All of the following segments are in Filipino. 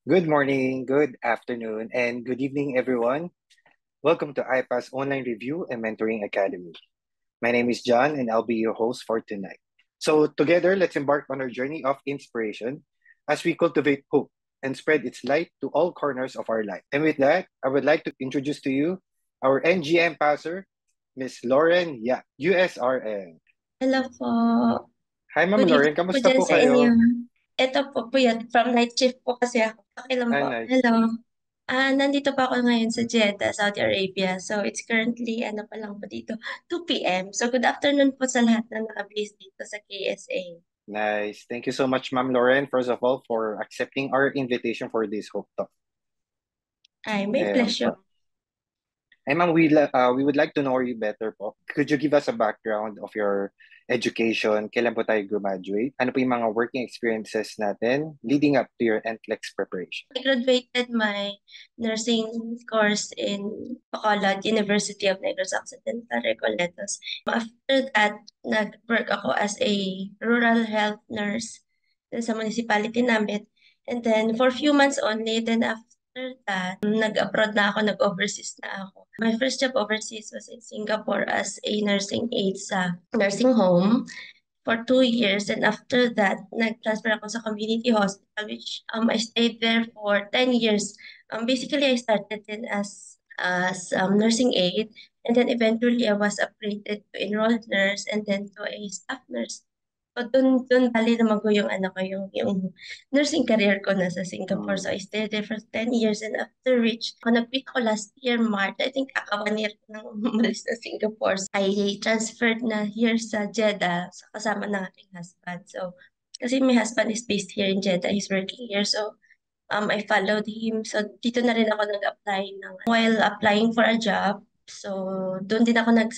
Good morning, good afternoon, and good evening, everyone. Welcome to IPAS Online Review and Mentoring Academy. My name is John, and I'll be your host for tonight. So, together, let's embark on our journey of inspiration as we cultivate hope and spread its light to all corners of our life. And with that, I would like to introduce to you our NGM passer, Miss Lauren Yap, USRN. Hello po. Hi, Ma'am Good Lauren. evening po Kamusta dyan po sa inyo. kayo? Ito po yan. From night shift po kasi ako. Okay lang po. Nice. Hello. Nandito pa ako ngayon sa Jeddah, Saudi Arabia. So, it's currently, ano pa lang po dito, 2 p.m. So, good afternoon po sa lahat na nakabase dito sa KSA. Nice. Thank you so much, Ma'am Lauren, first of all, for accepting our invitation for this Hope Talk. Ay, may Um, pleasure. Ma'am, we would like to know you better po. Could you give us a background of your education? Kailan po tayo graduate? Ano po yung mga working experiences natin leading up to your NCLEX preparation? I graduated my nursing course in Bacolod, University of Negros Occidental, Recoletos. After that, nag-work ako as a rural health nurse dun sa municipality namin. And then, for a few months only, then after that, nag-abroad na ako, nag-overseas na ako. My first job overseas was in Singapore as a nursing aide sa nursing home for 2 years. And after that, nag-transfer ako sa community hospital, which I stayed there for 10 years. Basically, I started in as nursing aide, and then eventually I was upgraded to enrolled nurse and then to a staff nurse. So dun bali naman ko yung ano ko, yung nursing career ko na sa Singapore. So Mm. I stayed there for 10 years, and after which, nag-quit ako last year, March. I think kaka 1 year ko nang umalis sa Singapore. I transferred na here sa Jeddah sa kasama ng aking husband. So, kasi my husband is based here in Jeddah. He's working here. So, I followed him. So, dito na rin ako nag-apply while applying for a job. So, doon din ako ng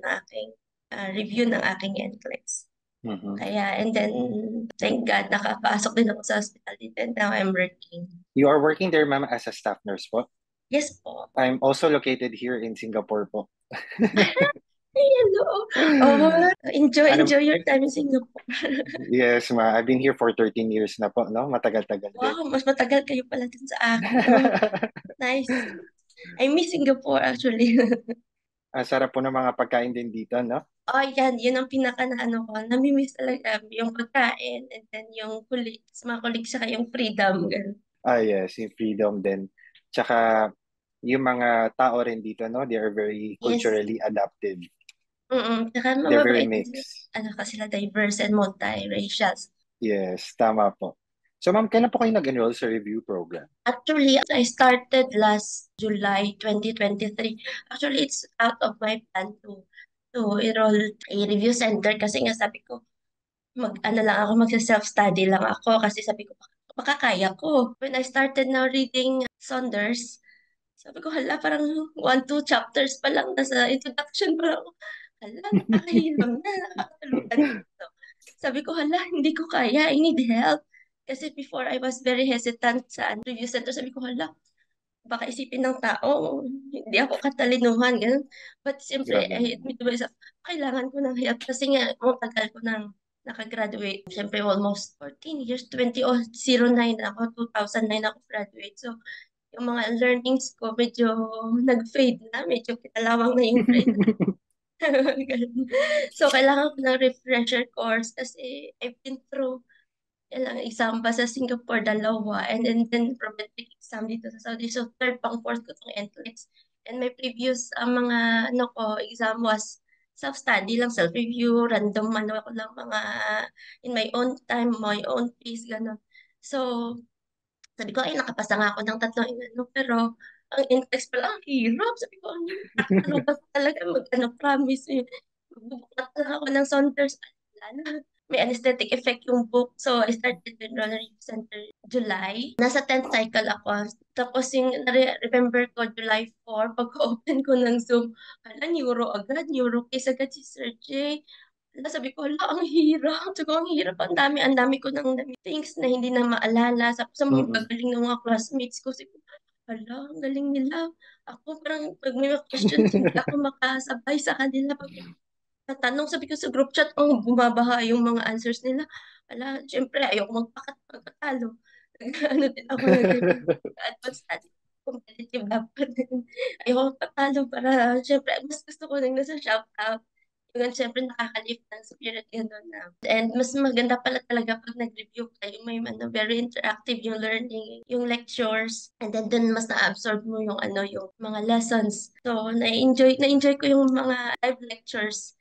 aking review ng aking NCLEX. Mhm. Kaya, and then, thank God, nakapasok din ako sa hospitality and now I'm working. You are working there, ma'am, as a staff nurse po? Yes po. I'm also located here in Singapore po. Ay, hello. Oh, Ano, enjoy your time in Singapore. yes, ma. I've been here for 13 years na po, no? Matagal-tagal din. Wow, mas matagal kayo pala din sa akin. Oh, nice. I miss Singapore actually. Ang sarap po ng mga pagkain din dito, no? Oh, yan. Yun ang pinaka na ano ko. Namimiss talaga yung pagkain and then yung colleagues, mga colleagues, saka yung freedom. Ganun. Ah, yes, yung freedom din. Tsaka, yung mga tao rin dito, no? They are very Yes. culturally adaptive. Tsaka They're very mababait din sila. mixed. Ano ka sila, diverse and multiracial. Yes, tama po. So, ma'am, kailan po kayo nag-enroll sa review program? Actually, I started last July 2023. Actually, it's out of my plan to enroll a review center kasi nga sabi ko, magsa-self-study lang ako kasi sabi ko, baka kaya ko. When I started now reading Saunders, sabi ko, hala, parang 1, 2 chapters pa lang, nasa introduction pa lang ako. Hala, nakakahilang na, nakakatulugan dito. Sabi ko, hala, hindi ko kaya, I need help. Kasi before, I was very hesitant sa review center. Sabi ko, hala, baka isipin ng tao, hindi ako katalinuhan, ganun. But siyempre, Grabe I naman. admit to myself, kailangan ko ng help kasi nga, ang tagal ko nang nakagraduate. Siyempre, almost 14 years, 2009 ako, 2009 ako graduate. So, yung mga learnings ko, medyo nag-fade na, medyo kinalawang na yung brain. Ganun. So, kailangan ko ng refresher course kasi I've been through ilang exam pa sa Singapore, dalawa, and then prometric exam dito sa Saudi. So, third pang fourth ko itong NCLEX. And my previous mga exam was self-study lang, self-review, random ko lang mga in my own time, my own pace, gano'n. So, sabi ko, ay, nakapasa nga ako ng tatlong pero ang NCLEX pala, ang hirap. Sabi ko, ang hirap. Nakakalugan ko talaga promise. Magbubuklat lang ako ng Saunders. Wala na. May anesthetic effect yung book. So, I started with Roller Review Center July. Nasa 10th cycle ako. Tapos yung remember ko, July 4, pag-open ko ng Zoom, hala, neuro agad, neuro case agad si Sir J. Hala, sabi ko, hala, ang hirap. Sabi ko, ang hirap. Ang dami ko ng things na hindi na maalala. Tapos sa mga Mm-mm. gagaling ng mga classmates ko, sabi ko, hala, ang galing nila. Ako parang pag may mga questions, hindi ako makasabay sa kanila. Pag tatanong, sabi ko sa group chat, bumabaha yung mga answers nila. Ala, syempre, ayoko magpakatalo. Ano din ako nag-review. Advanced study. Competitive dapat. Ayoko patalo para, syempre, mas gusto ko nang nasa shoutout. Yung syempre nakaka-lift ng spirit, gano'n na. And mas maganda pala talaga pag nag-review ka, yung may very interactive yung learning, yung lectures, and then dun mas na-absorb mo yung yung mga lessons. So, na-enjoy ko yung mga live lectures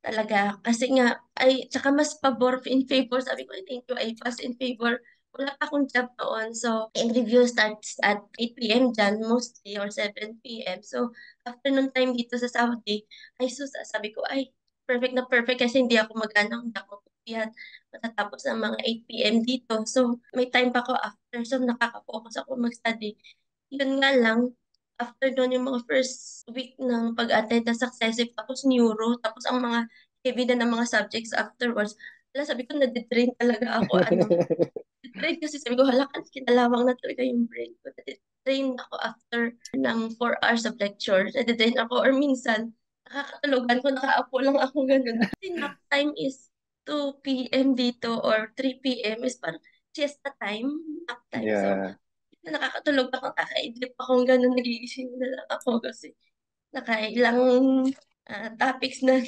talaga. Kasi nga, tsaka mas pabor in favor. Sabi ko, thank you, I pass in favor. Wala pa akong job noon. So, yung review starts at 8 p.m. dyan, mostly, or 7 p.m. So, afternoon time dito sa Saudi, sabi ko, perfect na perfect kasi hindi ako pupiyat. Matatapos ng mga 8 p.m. dito. So, may time pa ako after. So, nakaka-focus ako mag-study. Yun nga lang, after doon yung mga first week ng pag-attend na successive, tapos neuro, tapos ang mga heavy na ng mga subjects afterwards, wala, sabi ko, nadidrain talaga ako, nadidrain kasi sabi ko, hala, kinalawang na talaga yung brain ko. Nadidrain ako after ng 4 hours of lecture. Nadidrain ako, or minsan, nakakatulugan ko, nakaapo lang ako ganun. Kasi nap time is 2 p.m. dito or 3 p.m. is parang siesta time, nap time. So, Yeah. nakakatulog ako, kakaidlip akong gano'n, nagigising na lang ako kasi nakailang topics na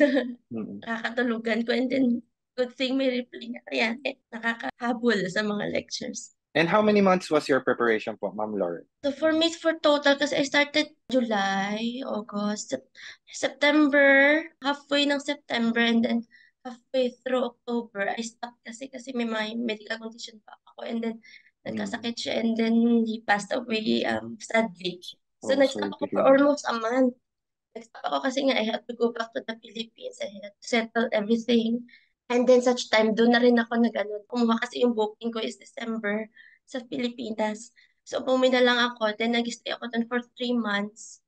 Mm. nakakatulugan ko. And then, good thing may replay na. Kaya, nakakahabol sa mga lectures. And how many months was your preparation po, Ma'am Lauren? So, for me, for total, kasi I started July, August, September, halfway ng September, and then halfway through October, I stopped kasi may mga medical condition pa ako. And then, Mm. nagkasakit siya, and then he passed away sadly. So, Oh, sorry nag-stop to ako for hear that. almost a month. Nag-stop ako kasi nga I had to go back to the Philippines. I had to settle everything. And then such time, doon na rin ako kumuha kasi yung booking ko is December sa Pilipinas. So, umuwi na lang ako. Then, nag-stay ako doon for 3 months.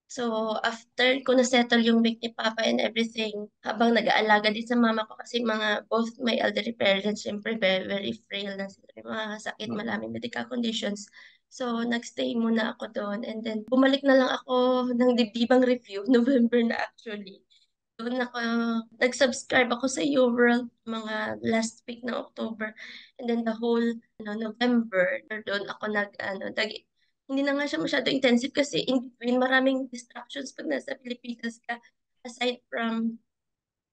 So, after ko na-settle yung week ni Papa and everything, habang nag-aalaga din sa mama ko kasi both my elderly parents, syempre very, very frail na sila. May mga sakit, Mm. maraming medical conditions. So, nag-stay muna ako doon. And then, bumalik na lang ako ng dibdibang review, November na actually. Doon ako, nag-subscribe ako sa UWorld mga last week ng October. And then the whole November, doon ako hindi na nga siya masyado intensive kasi in between maraming distractions pag nasa Pilipinas ka. Aside from,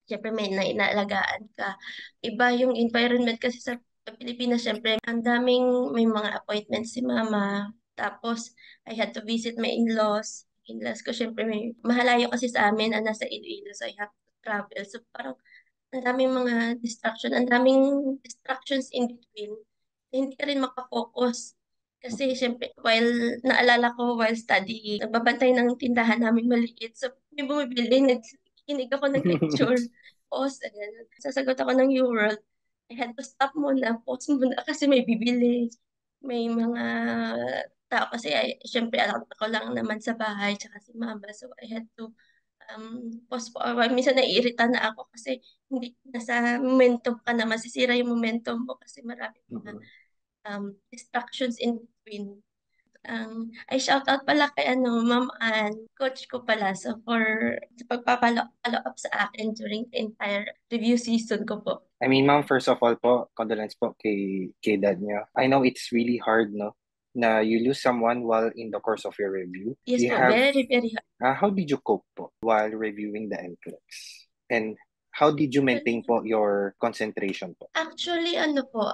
syempre may inaalagaan ka. Iba yung environment kasi sa Pilipinas, syempre ang daming may mga appointments si mama. Tapos, I had to visit my in-laws. In-laws ko, syempre may mahalayo kasi sa amin, nasa Iloilo, so I have to travel. So parang ang daming mga ang daming distractions in between. Hindi ka rin makafocus. Kasi Mm. syempre, while naalala ko while studying, nagbabantay ng tindahan namin maliit. So, may bumibili, nakikinig ako ng lecture. Pause, ganun. Sasagot ako ng New World. I had to stop muna, pause muna kasi may bibili. May mga tao kasi syempre alam ko lang naman sa bahay tsaka si mama. So, I had to pause po. Minsan naiirita na ako kasi hindi nasa momentum ka na, masisira yung momentum mo kasi marami mga Mm. distractions in between. I shout out pala kay Ma'am Ann, coach ko pala. So sa pagpapalo up sa akin during the entire review season ko po. I mean, Ma'am, first of all po, condolence po kay dad niyo. I know it's really hard, no, na you lose someone while in the course of your review. Yes You po, have, very, very hard. how did you cope po while reviewing the NCLEX? And how did you maintain po your concentration po? Actually,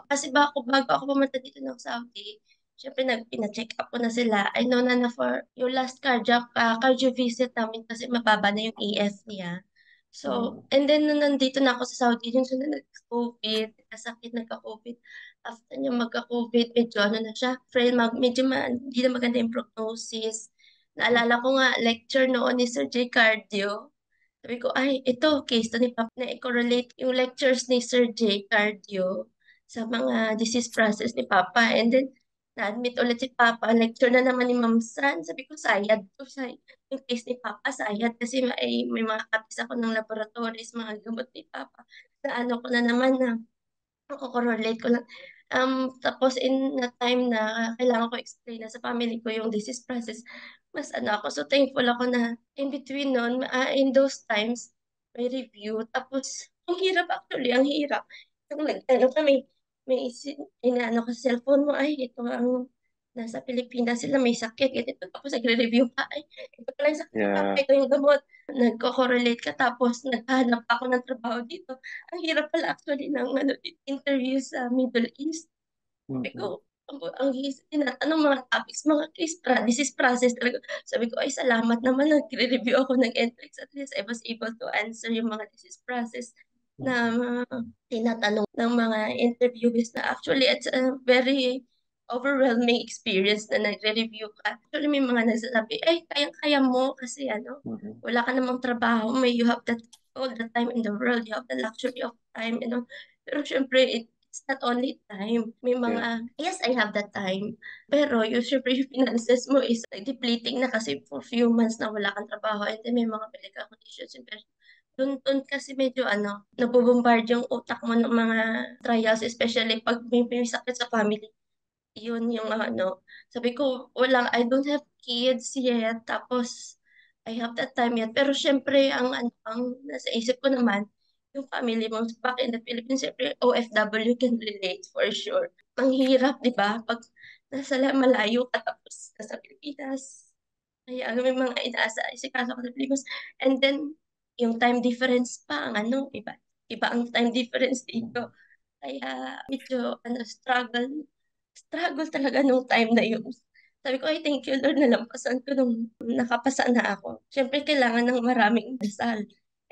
kasi bago ako pumunta dito ng Saudi, syempre pina-check up ko na sila. I know na for yung last cardio visit namin kasi mababa na yung AF niya. So, Mm. and then nung nandito na ako sa Saudi, yung sunod nag-COVID, nagka-COVID. After niya magka-COVID, medyo na siya, frail, hindi na maganda yung prognosis. Naalala ko nga, lecture noon ni Sir J. Cardio. Sabi ko, ito, case to ni Papa na i-correlate yung lectures ni Sir J. Cardio sa mga disease process ni Papa. And then, na-admit ulit si Papa, lecture na naman ni Ma'am San. Sabi ko, sayad to siya. Yung case ni Papa, sayad kasi may mga copies ako ng laboratories, mga gamot ni Papa. Na ano ko na naman na ko-correlate ko lang. Tapos in na time na kailangan ko explain na sa family ko yung disease process, mas ako. So thankful ako na in between nun, in those times, may review. Tapos, ang hirap actually, ang hirap. Kami, inaano ka sa cellphone mo, ay, ito ang nasa Pilipinas sila may sakit, ganito. Tapos nagre-review ka, ay, ito pala yung sakit ng papa, Yeah. ito yung gamot. Nagko-correlate ka, tapos naghahanap ako ng trabaho dito. Ang hirap pala actually ng interview sa Middle East. Sabi Mm-mm. ko, tinatanong mga topics, mga disease process talaga. Sabi ko, ay salamat naman, nagre-review ako ng NCLEX. At least I was able to answer yung mga disease process na Mm-mm. tinatanong ng mga interviewees na actually it's a very overwhelming experience na nagre-review ka. Actually, may mga nagsasabi, ay, kayang-kaya mo kasi Mm-mm. wala ka namang trabaho, you have that all the time in the world, you have the luxury of time. Pero syempre, it's not only time. May Yeah. mga, yes, I have that time. Pero syempre, yung finances mo is like, depleting na kasi for few months na wala kang trabaho and then may mga medical conditions. Doon kasi medyo nabobombard yung utak mo ng mga trials, especially pag may sakit sa family. Yun yung sabi ko, I don't have kids yet, tapos I have that time yet. Pero syempre, ang nasa isip ko naman, yung family mo back in the Philippines, syempre, OFW can relate for sure. Ang hirap, di ba? Pag malayo ka tapos nasa Pilipinas, kaya may mga inaasa-asikaso ka sa Pilipinas. And then, yung time difference pa, iba. Iba ang time difference Mm-mm. dito. Kaya medyo struggle talaga nung time na yun. Sabi ko, ay thank you Lord, nalampasan ko nung nakapasa na ako. Siyempre, kailangan ng maraming dasal.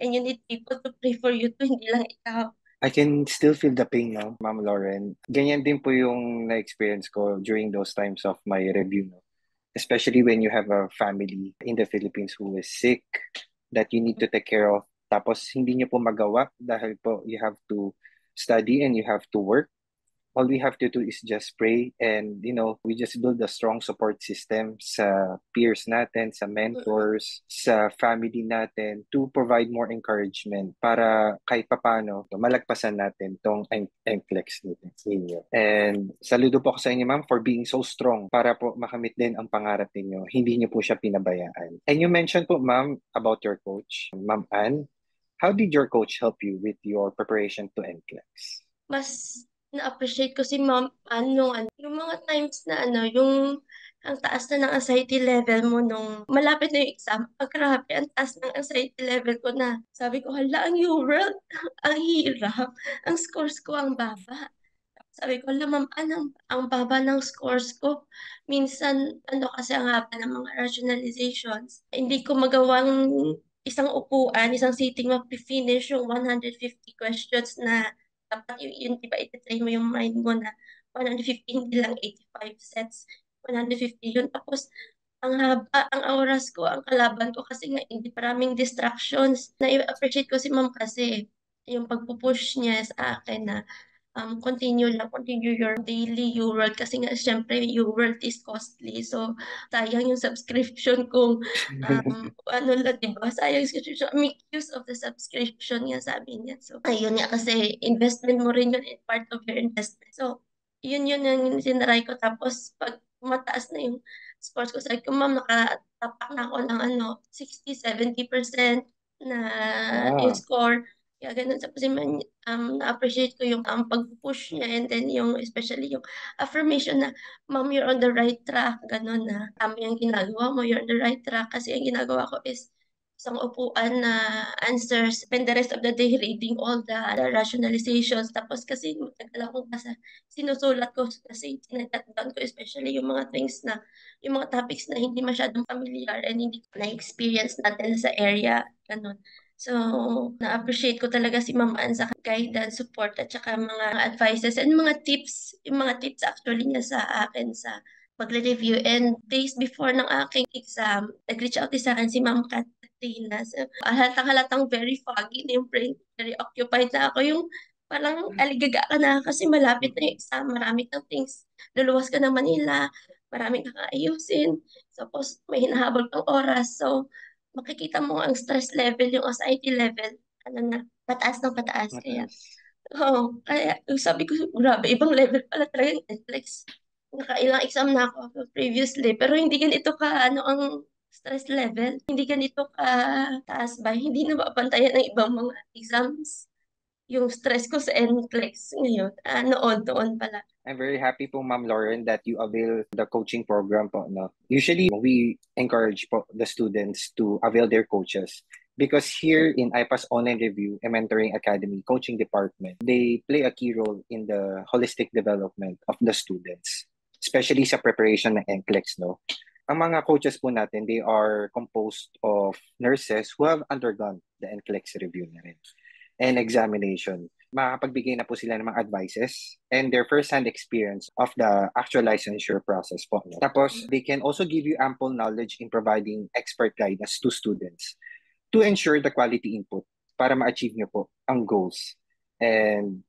And you need people to pray for you to hindi lang ikaw. I can still feel the pain now, Ma'am Lauren. Ganyan din po yung na-experience ko during those times of my review, no? Especially when you have a family in the Philippines who is sick that you need to take care of. Tapos hindi niyo po magawa dahil po you have to study and you have to work. All we have to do is just pray and we just build a strong support system sa peers natin, sa Mm-mm. mentors, sa family natin to provide more encouragement para kahit papano malagpasan natin tong NCLEX ninyo. And saludo po ako sa inyo ma'am for being so strong para po makamit din ang pangarap ninyo. Hindi niyo po siya pinabayaan. And you mentioned po ma'am about your coach, Ma'am Ann. How did your coach help you with your preparation to NCLEX? Mas na-appreciate ko si Ma'am yung mga times na yung ang taas na ng anxiety level mo nung malapit na yung exam. Grabe, ang taas ng anxiety level ko na. Sabi ko, hala, ang UWorld, ang hirap. Ang scores ko ang baba. Sabi ko, hala, Ma'am, ang baba ng scores ko. Minsan, kasi ang haba ng mga rationalizations. Hindi ko magawang isang sitting mapifinish yung 150 questions na dapat yun, di ba, itatry mo yung mind mo na 150, hindi lang 85 sets. 150 yun. Tapos, ang oras ko, ang kalaban ko kasi nga, hindi maraming distractions. Na-appreciate ko si ma'am kasi yung pagpupush niya sa akin na continue your daily UWorld kasi nga syempre UWorld is costly. So, sayang yung subscription kung lang, diba? Sayang yung subscription. Make use of the subscription nga sabi niya. So, ayun nga kasi investment mo rin yun in part of your investment. So, yun yung sinry ko. Tapos, pag mataas na yung scores ko, sabi ko, ma'am, nakatapak na ako ng 60-70% na yung Ah, score. Kaya ganun sa kasi na-appreciate ko yung pag-push niya and then yung especially yung affirmation na ma'am, you're on the right track, ganun na tama yung ginagawa mo, you're on the right track kasi ang ginagawa ko is isang upuan na answers, spend the rest of the day reading all the rationalizations. Tapos kasi matagal akong sinusulat ko kasi sinajot down ko especially yung mga topics na hindi masyadong familiar and hindi ko na-experience natin sa area, ganun. So, na-appreciate ko talaga si Ma'am Ann sa guidance, support, at saka mga advices and yung mga tips actually niya sa akin sa pagre-review. And days before ng aking exam, nag-reach out din sa akin si Ma'am Katrina. So, halatang very foggy na yung brain, very occupied na ako. Yung parang aligaga ka na kasi malapit na yung mm-mm. exam, marami kang things. Luluwas ka ng Manila, maraming kang ayusin. Tapos may hinahabol kang oras. So, makikita mo ang stress level, yung anxiety level, pataas ng pataas. Kaya, Mataas. kaya yung sabi ko, grabe, ibang level pala talaga yung Netflix. Nakailang exam na ako previously, pero hindi ganito ang stress level. Hindi ganito ka taas ba? Hindi na mapantayan ng ibang mga exams. yung stress ko sa NCLEX ngayon. Noon pala. I'm very happy po, Ma'am Lauren, that you avail the coaching program po, no? Usually, we encourage po the students to avail their coaches because here in IPAS Online Review and Mentoring Academy Coaching Department, they play a key role in the holistic development of the students, especially sa preparation ng NCLEX, no? Ang mga coaches po natin, they are composed of nurses who have undergone the NCLEX review na rin and examination. Makakapagbigay na po sila ng mga advices and their first-hand experience of the actual licensure process po. Tapos, they can also give you ample knowledge in providing expert guidance to students to ensure the quality input para ma-achieve nyo po ang goals and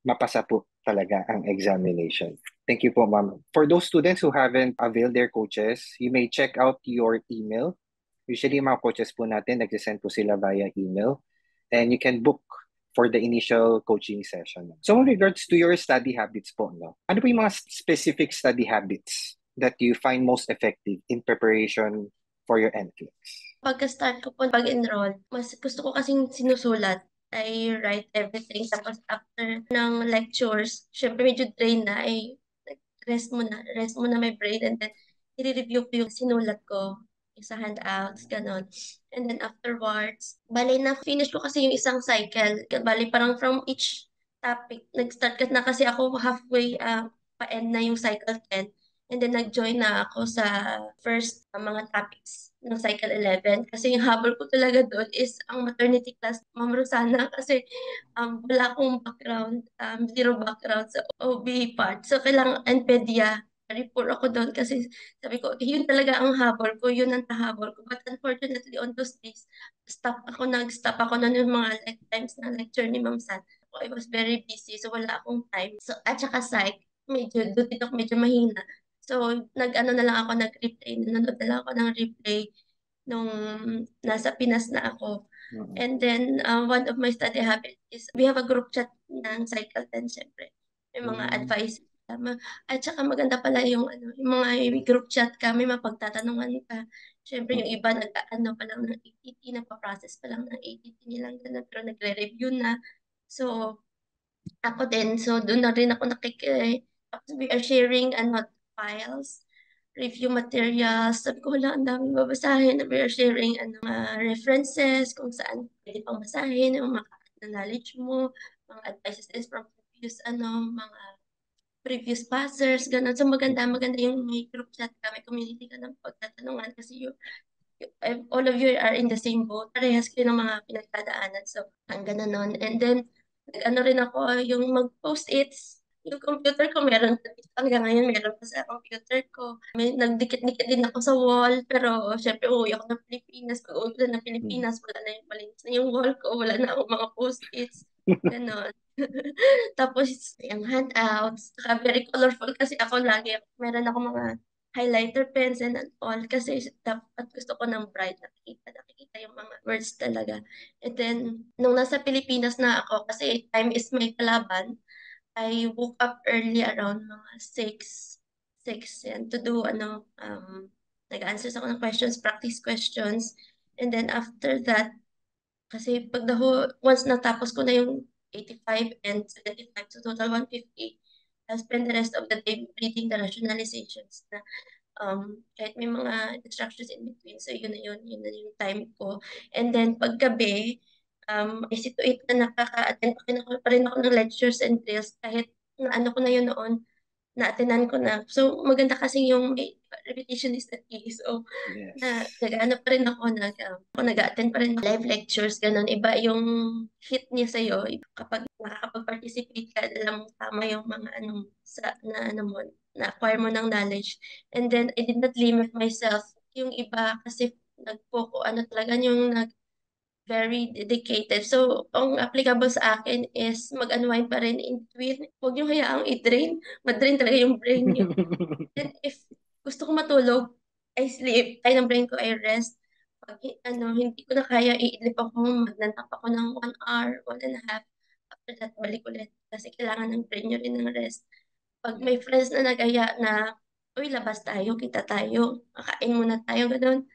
mapasa po talaga ang examination. Thank you po, ma'am. For those students who haven't availed their coaches, you may check out your email. Usually, mga coaches po natin, nagsisend po sila via email. And you can book for the initial coaching session. So, in regards to your study habits po, no? Ano po yung mga specific study habits that you find most effective in preparation for your NCLEX? Pagka-start ko po pag-enroll, mas gusto ko kasing sinusulat. I write everything. Tapos after ng lectures, syempre medyo drain na, ay rest muna my brain, and then i-review ko yung sinulat ko sa handouts, ganon. And then afterwards, bali na finish ko kasi yung isang cycle. Bali parang from each topic, nag-start na kasi ako halfway, pa-end na yung cycle 10. And then nag-join na ako sa first mga topics ng cycle 11. Kasi yung habol ko talaga doon is ang maternity class, Ma'am Rosana, kasi wala akong background, zero background sa OB part. So, kailangan, and pedia, report ako doon kasi sabi ko, yun talaga ang habol ko, yun ang tahabol ko. But unfortunately, on those days, nag-stop ako noon yung mga times na lecture ni Ma'am San. I was very busy, so wala akong time. So, at saka psych, doon din ako medyo mahina. So, nag-ano na lang ako, nag-replay, nanonood na lang ako ng replay nung nasa Pinas na ako. And then, one of my study habits is, we have a group chat ng Cycle 10, syempre. May mga advice. At saka maganda pala yung mga group chat ka, may mapagtatanungan ka. Syempre, yung iba nag-ano pa lang ng ATT, nagpa-process pa lang ng ATT nilang ganun, pero nagre-review na. So, ako din, so doon na rin ako we are sharing files, review materials. Sabi ko, wala, ang daming babasahin. We are sharing references, kung saan pwede pang basahin, yung mga knowledge mo, mga advices is from mga previous passers, ganun. So maganda yung may group chat ka, may community ka ng pagtatanungan kasi all of you are in the same boat. Parehas kayo ng mga pinagdadaanan. So, ang ganun nun. And then, ano rin ako, yung mag-post-its. Yung computer ko, meron hanggang ngayon, meron pa sa computer ko. May nagdikit-dikit din ako sa wall, pero syempre, uuwi ako ng Pilipinas. Pag uwi ko ng Pilipinas, wala na yung malinis na yung wall ko, wala na akong mga post-its. Ganon. Tapos, yung handouts, saka very colorful kasi ako lagi, meron ako mga highlighter pens and all kasi dapat gusto ko ng bright, nakikita yung mga words talaga. And then, nung nasa Pilipinas na ako, kasi time is may kalaban, I woke up early around mga 6 yan, to do nag-answers ako ng questions, practice questions. And then after that, kasi once natapos ko na yung 85 and 75, so total 150, I'll spend the rest of the day reading the rationalizations na kahit may mga distractions in between. So yun na yung time ko. And then paggabi, I see to it na nakaka-attend pa rin ako ng lectures and drills kahit na ano ko na yun noon, na-attendan ko na. So maganda kasi yung repetition is the key. So Yes. nag-ano pa rin ako, nag-attend pa rin ng live lectures, ganun. Iba yung hit niya sa'yo kapag nakakapag-participate ka, alam mo tama yung mga na-acquire mo ng knowledge. And then, I did not limit myself. Yung iba kasi talaga yung very dedicated. So, ang applicable sa akin is mag-unwind pa rin in between. Huwag niyo hayaang i-drain. Ma-drain talaga yung brain niyo. And if gusto ko matulog, I sleep. Kaya ng brain ko, I rest. Pag hindi ko na kaya, iidlip ako, magnanap ako ng 1 hour, 1.5. After that, balik ulit. Kasi kailangan ng brain nyo rin ng rest. Pag Yeah. may friends na nag-aya na, uy, labas tayo, kita tayo, kakain muna tayo, gano'n.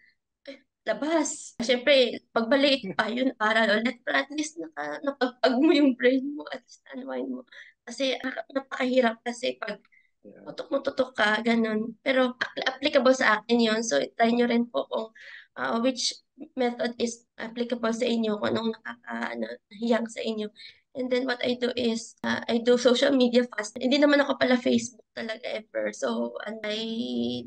labas. Siyempre, pagbalik pa, yun, aral ulit. Pero at least napagpag mo yung brain mo, at least unwind mo. Kasi napakahirap kasi pag Yeah. tutok mo tutok ka, ganun. Pero applicable sa akin yun. So, try nyo rin po kung which method is applicable sa inyo, kung anong hiyang sa inyo. And then what I do is, I do social media fast. Hindi naman ako pala Facebook talaga ever. So, and I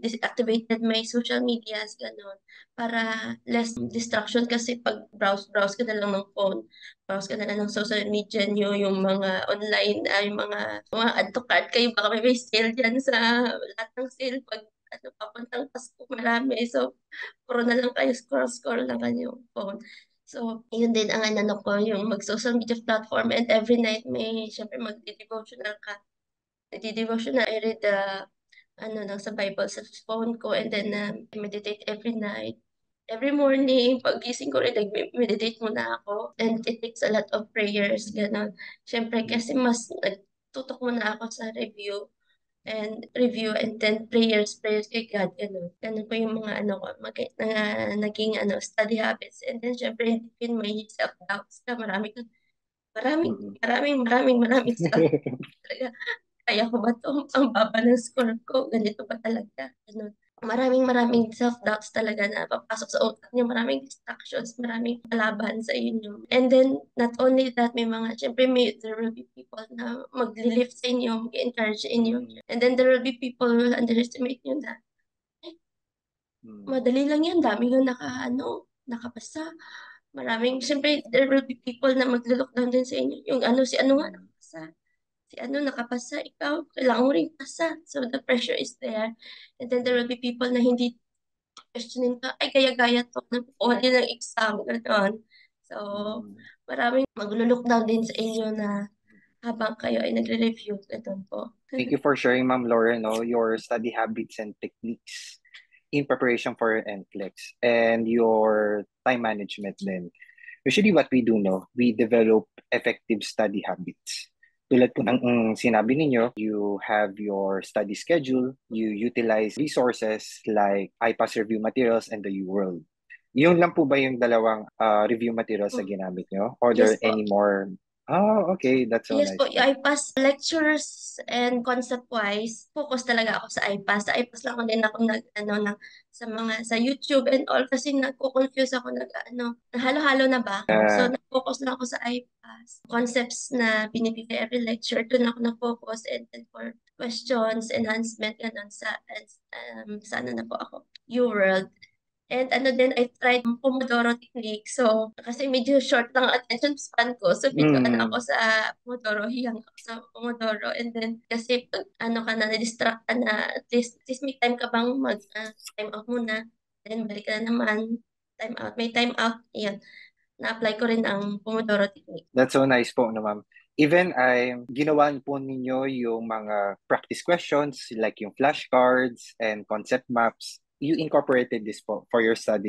deactivated my social medias, ganun, para less distraction kasi pag browse ka na lang ng phone, browse ka na lang ng social media nyo, yung mga online, yung mga add to cart kayo, baka may sale dyan sa lahat ng sale pag papuntang Pasko marami. So, puro na lang kayo, scroll lang kayo yung phone. So, yun din ang ano ko, yung mag-social media platform and every night may, syempre mag-devotional ka. Nagdi-devotional, I read the, lang sa Bible sa phone ko and then I meditate every night. Every morning, pag-gising ko rin, nag-meditate muna ako. And it takes a lot of prayers, gano'n. Syempre, kasi Mm. mas nagtutok muna ako sa review and then prayers kay God, gano'n. Ganun po yung mga ko, naging study habits. And then, syempre, hindi may self-doubts ka. Maraming, Mm. maraming, maraming, maraming self-doubts talaga. Kaya ko ba to? Ang baba ng score ko. Ganito ba talaga? Ganun. Maraming maraming self-doubts talaga na papasok sa utak niyo. Maraming distractions, maraming kalaban sa inyo. And then, not only that, there will be people na magli-lift sa inyo, mag-encourage sa inyo. Mm. And then, there will be people who will underestimate nyo na, eh, Mm. madali lang yan, dami yung nakapasa. Siyempre, there will be people na maglo-look down din sa inyo. Yung si ano nga Mm. nakapasa. Si ano nakapasa, ikaw, kailangan mo rin pasa. So, the pressure is there. And then there will be people na hindi questioning ka, ay gaya-gaya to, nagkukuha din ng exam, gano'n. So, Mm. maraming maglo-look down din sa inyo na habang kayo ay nagre-review, gano'n po. Thank you for sharing, Ma'am Laura, no, your study habits and techniques in preparation for your NCLEX and your time management then. Usually what we do, no, we develop effective study habits. Tulad po ng sinabi ninyo, you have your study schedule, you utilize resources like iPass review materials and the UWorld. Yun lang po ba yung dalawang review materials na Mm. ginamit nyo? Or Yes there po. any more? Oh, okay. That's so Yes po, nice po. iPass lectures and concept-wise, focus talaga ako sa iPass. Sa iPass lang din ako sa YouTube and all kasi nagko-confuse ako halo-halo na ba ako. So, nag-focus lang ako sa iPass. Concepts na binibigay every lecture, doon ako na-focus and then for questions, enhancement, ganun sa ano na po ako, UWorld. And I tried Pomodoro technique. So, kasi medyo short lang ang attention span ko. So, medyo ako Mm. sa Pomodoro, hiyang ako sa Pomodoro. And then, kasi pag na-distract ka na, at least may time ka bang time out muna. Then, balik ka na naman. Time out. May time out. Yan. Na-apply ko rin ang Pomodoro technique. That's so nice po, no, ma'am. Even ginawa po ninyo yung mga practice questions, like yung flashcards and concept maps, you incorporated this po for your study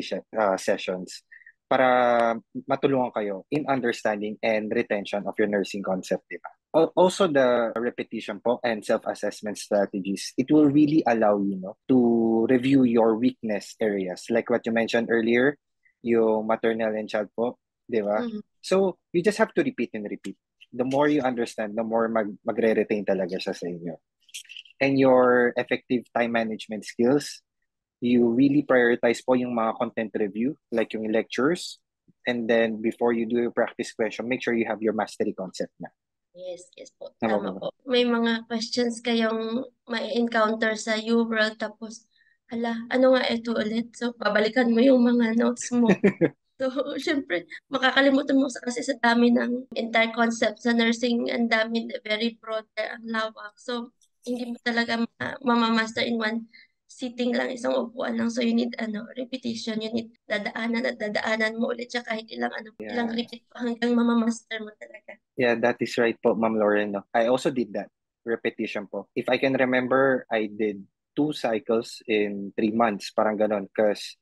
sessions para matulungan kayo in understanding and retention of your nursing concept, di ba? Also, the repetition po and self-assessment strategies, it will really allow you, no, to review your weakness areas. Like what you mentioned earlier, yung maternal and child po, di ba? Mm. So, you just have to repeat and repeat. The more you understand, the more magre-retain talaga siya sa inyo. And your effective time management skills, you really prioritize po yung mga content review, like yung lectures. And then, before you do your practice question, make sure you have your mastery concept na. Yes po. Tama po Tama ba? po. May mga questions kayong ma-encounter sa UWorld tapos, ano nga ito ulit? So, babalikan mo yung mga notes mo. So, syempre, makakalimutan mo kasi sa dami ng entire concept sa nursing, ang dami, very broad, ang lawak. So, hindi mo talaga mamamaster in one sitting lang, isang upuan lang. So, you need repetition, you need dadaanan at dadaanan mo ulit siya kahit ilang Yeah. repeat pa hanggang mamamaster mo talaga. Yeah, that is right po, Ma'am Lauren. No? I also did that. Repetition po. If I can remember, I did 2 cycles in 3 months. Parang ganon. Because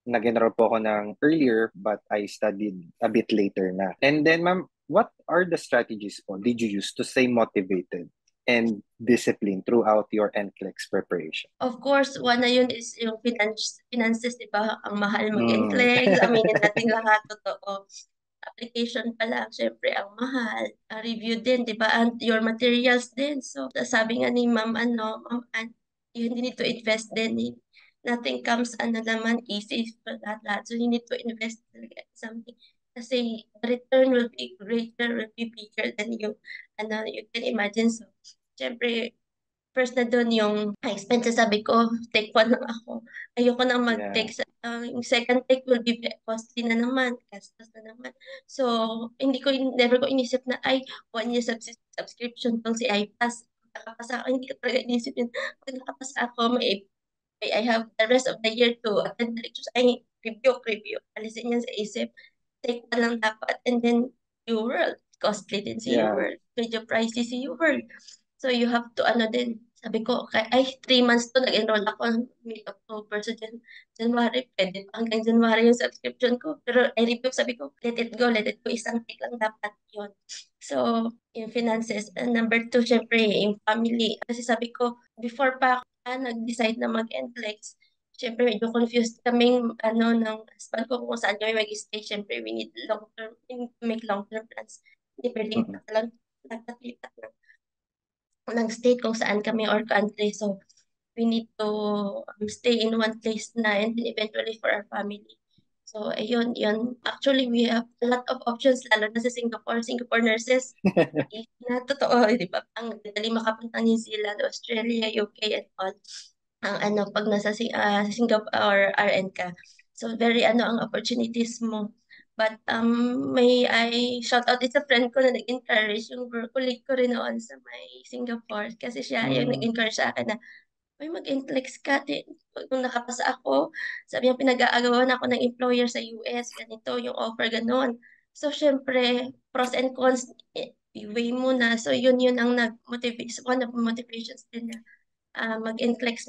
nag-enroll po ako ng earlier, but I studied a bit later na. And then, ma'am, what are the strategies po did you use to stay motivated and discipline throughout your NCLEX preparation? Of course, one na yun is yung finances, di ba? Ang mahal Mm. mag-NCLEX, aminin natin lahat, totoo. Application pa lang, syempre, ang mahal. Review din, di ba? And your materials din. So, sabi nga ni Ma'am, Ma'am Ann, you need to invest din. Nothing comes, naman, easy for lahat. So, you need to invest talaga in something. Kasi the return will be greater, will be bigger than you can imagine. So, syempre, first na doon yung expenses, sabi ko, take one lang ako. Ayoko na Yeah. mag-take. Yung second take will be costly na naman, gastos na naman. So, never ko inisip na, ay, 1 year subscription tong si iPass. Nakapasa ako, hindi ko talaga inisip yun. Pag nakapasa ako, I have the rest of the year to attend the lectures. Ay, review. Alisin yan sa isip. Take one lang dapat. And then, UWorld. Costly din si Yeah. UWorld. Medyo pricey si UWorld. So, you have to, din. Sabi ko, ay, 3 months to, nag-enroll ako mid-October. So, January, pwede pa hanggang January yung subscription ko. Pero, I review, sabi ko, let it go. Isang take lang dapat yun. So, yung finances. And number 2, syempre, yung family. Kasi sabi ko, before pa ako nag-decide na mag-NCLEX, syempre, medyo confused kaming, ng husband ko kung saan kami mag-stay. Syempre, we need to make long-term plans. Hindi pwedeng Mm-mm. lang lipat ng state kung saan kami or country. So, we need to stay in one place na and then eventually for our family. So, ayun, yun. Actually, we have a lot of options, lalo na sa Singapore. Singapore nurses, easy na, totoo, di ba? Ang dali makapunta New Zealand, Australia, UK, and all. Ang pag nasa Singapore or RN ka. So, very ang opportunities mo. But may I shout out, it's a friend ko na nag-encourage yung colleague ko rin noon sa may Singapore kasi siya yung Mm. nag-encourage sa akin na may mag-NCLEX ka din. Nung nakapasa ako, sabi niya pinag-aagawan ako ng employer sa US, ganito yung offer, ganon. So, syempre, pros and cons, i-weigh mo na. So, yun ang nag-motivate, one of the motivations din na mag-NCLEX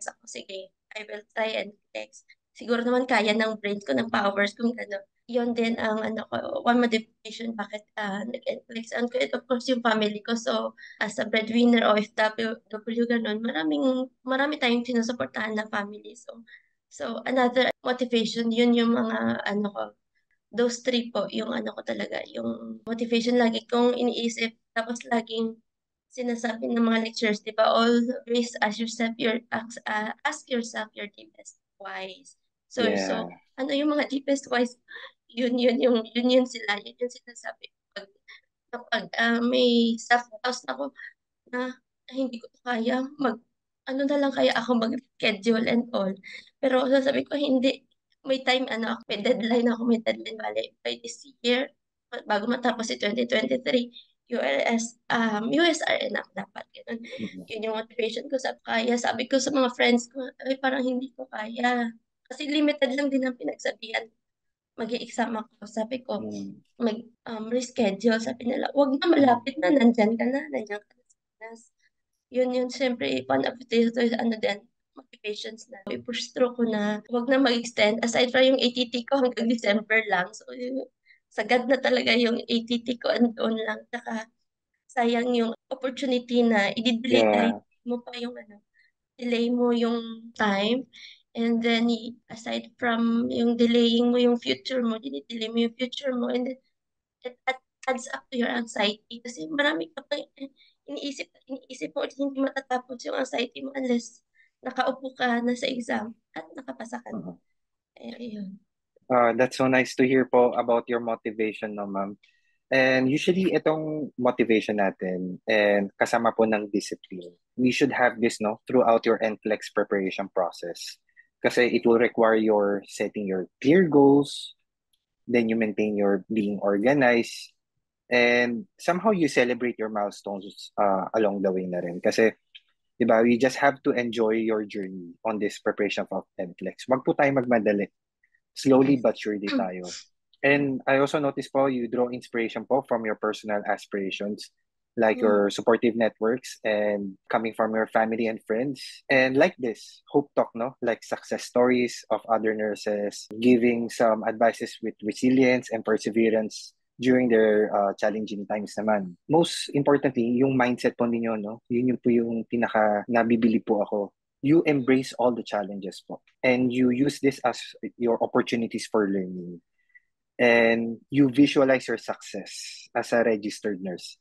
ako. Sige, I will try NCLEX. Siguro naman kaya ng brain ko, ng powers kung gano'n. Yun din ang ko, one motivation bakit nag-NCLEX. And of course, yung family ko. So, as a breadwinner, OFW, gano'n, marami tayong sinusuportahan na family. So another motivation, yun yung mga ko, those three po, yung ko talaga, yung motivation lagi kong iniisip, tapos laging sinasabi ng mga lecturers, di ba, always ask yourself your deepest whys. Yeah. Yung mga deepest whys, yun sila, yun yung sinasabi. Kapag may self-doubt ako na hindi ko kaya, na lang kaya ako mag-schedule and all. Pero sasabi ko, hindi. May time, may deadline, bale, by this year, bago matapos si 2023, USRN ako dapat. Ganun. Mm-mm. Yun yung motivation ko sa kaya. Sabi ko sa mga friends ko, ay parang hindi ko kaya. Kasi limited lang din ang pinagsabihan. Mag-i-exam ako. Sabi ko, Mm. reschedule. Sabi nila, wag na, Mm. malapit na, nandyan ka na sa Pinas. Yun, siyempre, one of the din, motivations na i-push through ko na wag na mag-extend. Aside from yung ATT ko hanggang December lang. So, sagad na talaga yung ATT ko andun lang. Saka, sayang yung opportunity na i-delay Yeah. mo pa yung delay mo yung time. And then, aside from yung delaying mo yung future mo, dinidelay mo yung future mo. And then, it adds up to your anxiety. Kasi marami ka pa iniisip mo, hindi matatapos yung anxiety mo unless nakaupo ka na sa exam at nakapasa ka na. Mm-mm. Ayun. That's so nice to hear po about your motivation, no, ma'am. And usually, itong motivation natin and kasama po ng discipline, we should have this, no, throughout your NCLEX preparation process. Kasi it will require your setting your clear goals, then you maintain your being organized, and somehow you celebrate your milestones along the way na rin. Kasi, di ba, we just have to enjoy your journey on this preparation of NCLEX. Wag po tayo magmadali. Slowly Yes. but surely tayo. And I also noticed po, you draw inspiration po from your personal aspirations, like Mm. your supportive networks and coming from your family and friends. And like this, Hope Talk, no? Like success stories of other nurses, giving some advices with resilience and perseverance during their challenging times naman. Most importantly, yung mindset po ninyo, no? Yun yung po yung pinaka nabibili po ako. You embrace all the challenges po. And you use this as your opportunities for learning. And you visualize your success as a registered nurse.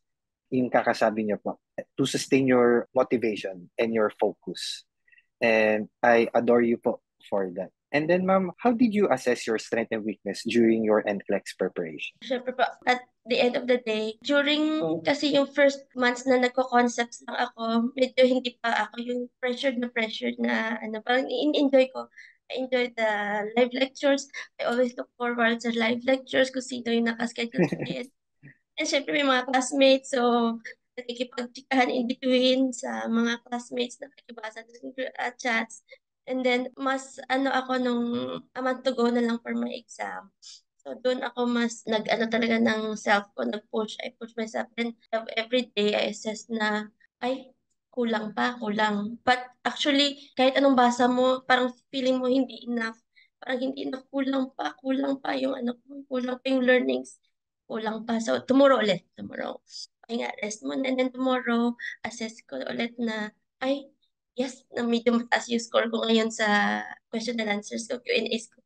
Yung kakasabi niyo po, to sustain your motivation and your focus. And I adore you po for that. And then, ma'am, how did you assess your strength and weakness during your NCLEX preparation? Siyempre po, at the end of the day, during kasi yung first months na nagko-concepts lang ako, medyo hindi pa ako yung pressured na ano, parang in-enjoy ko. I enjoy the live lectures. I always look forward sa live lectures kung sino yung nakaschedule sa akin. And syempre may mga classmates, so nakikipag-chikahan in between sa mga classmates, nakikibasa ng chats. And then, mas ano ako nung a month to go na lang for my exam. So, doon ako mas nag-ano talaga ng self ko, nag-push. I push myself. Then, every day, I assess na, ay, kulang pa, kulang. But actually, kahit anong basa mo, parang feeling mo hindi enough. Parang hindi enough, kulang pa yung ano ko, kulang pa yung learnings. Kulang pa. So, tomorrow ulit, tomorrow. Ay nga, rest muna. And then tomorrow, assess ko ulit na, ay, yes, na medyo mataas yung score ko ngayon sa question and answers ko, Q&As ko.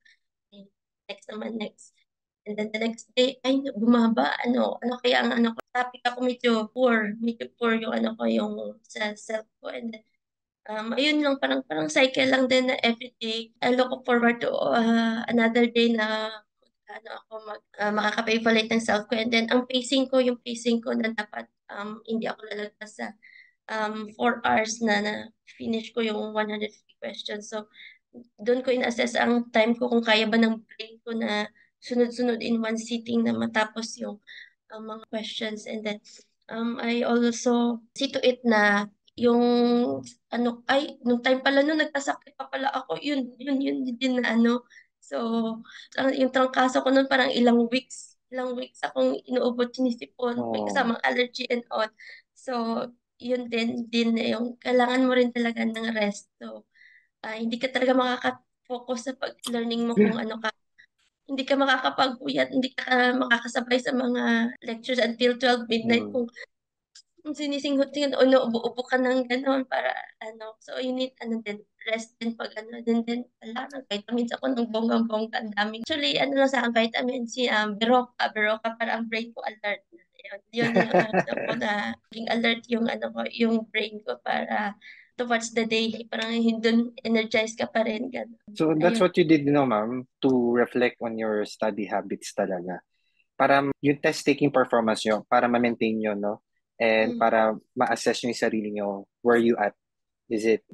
Okay, next naman, next. And then the next day, ay, bumaba, ano kaya ang ano ko, topic ako medyo poor yung ano ko, yung sa self ko. And then, ayun lang, parang cycle lang din na everyday. I look forward to another day na ano ako makaka-evaluate ng self ko. And then, yung pacing ko na dapat hindi ako lalagpas sa 4 hours na finish ko yung 150 questions. So, doon ko in-assess ang time ko kung kaya ba ng brain ko na sunod-sunod in one sitting na matapos yung mga questions. And then, I also see to it na yung nung time pala nung nagkasakit pa pala ako, yun din na ano. So, yung trangkaso ko nun parang ilang weeks akong inuubot sinisipon, may Oh, kasamang allergy and all. So, yun din na yung kailangan mo rin talaga ng rest. So, hindi ka talaga makaka-focus sa pag-learning mo kung ano ka. Hindi ka makakapagpuyat, hindi ka makakasabay sa mga lectures until 12 midnight mm. kung sinisinghot-singhot o nauubo ka ng gano'n para ano. So, you need ano din, rest din pag ano din wala nag-vitamins ako ng bonggang-bongga, ang daming actually ano lang sa'kin vitamin C, Berocca para ang brain ko alert. Yun yung ano ko na maging alert yung ano ko, yung brain ko para towards the day parang dun energized ka pa rin, gano'n. So that's Ayun. what you did, no, ma'am, to reflect on your study habits talaga. Para yung test-taking performance nyo, para ma-maintain nyo, no? And Mm. para ma-assess nyo yung sarili nyo, where you at?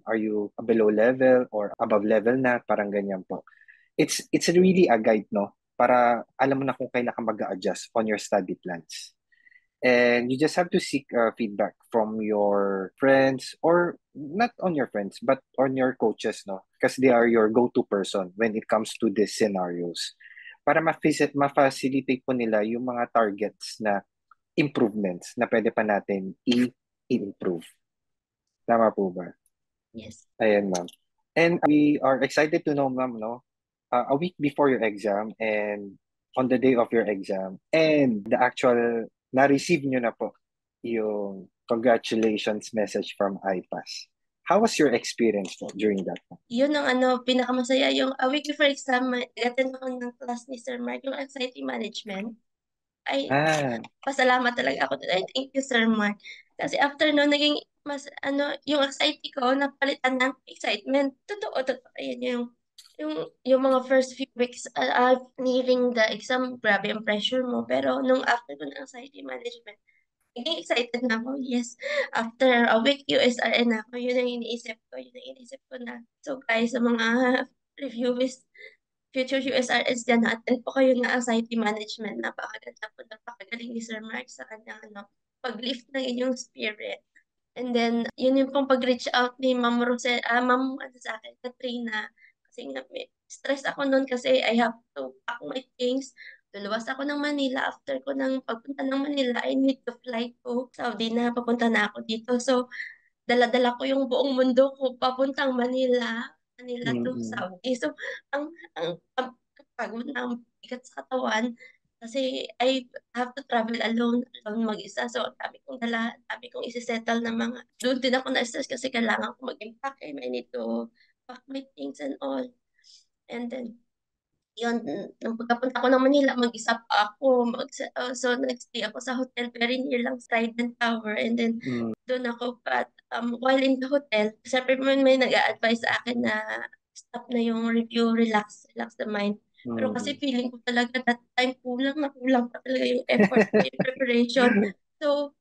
Are you below level or above level na? Parang ganyan po. It's really a guide, no? Para alam mo na kung kailan ka mag-adjust on your study plans. And you just have to seek feedback from your friends, or not on your friends but on your coaches, no, because they are your go-to person when it comes to these scenarios, para ma-facilitate po nila yung mga targets na improvements na pwede pa natin i-improve. Tama po ba? Yes. Ayan, ma'am. And we are excited to know, ma'am, no, a week before your exam and on the day of your exam and the actual na-receive nyo na po yung congratulations message from IPAS. How was your experience po during that time? Yun ang ano, pinakamasaya yung a week before exam, nag-attend ako ng class ni Sir Mark, yung anxiety management. Ay, Ah, pasalamat talaga ako doon. Ay, thank you, Sir Mark. Kasi after no, naging mas, ano, yung anxiety ko, napalitan ng excitement. Totoo. Ayun yung mga first few weeks, nearing the exam, grabe ang pressure mo. Pero nung after ko ng anxiety management, naging excited na ako. Yes, after a week, USRN na ako. Yun ang iniisip ko na. So guys, sa mga reviewees, future USRS dyan, attend po kayo na anxiety management. Napakaganda po, napakagaling ni Sir Mark sa kanyang pag-lift ng inyong spirit. And then, yun yung pong pag-reach out ni Ma'am, ano sa akin, Katrina. Kasi nga, stress ako noon kasi I have to pack my things. Luluwas ako ng Manila. After ko ng pagpunta ng Manila, I need to fly to Saudi na. Papunta na ako dito. So, dala-dala ko yung buong mundo ko papuntang Manila to mm-mm. Saudi. So, ang pagod na ang bigat sa katawan. Kasi I have to travel alone mag-isa. So, ang dami kong dala, ang dami kong isi-settle na mga, doon din ako na-stress kasi kailangan ko mag-impake. I need to pack my things and all. And then, yun, nung pagkapunta ko ng Manila, mag-isa pa ako. So, nag-stay ako sa hotel very near lang sa Trident Tower. And then, Mm. doon ako. But while in the hotel, siyempre may nag-a-advise sa akin na stop na yung review, relax the mind. Pero kasi Mm. feeling ko talaga that time kulang pa talaga yung effort ko, yung preparation. So,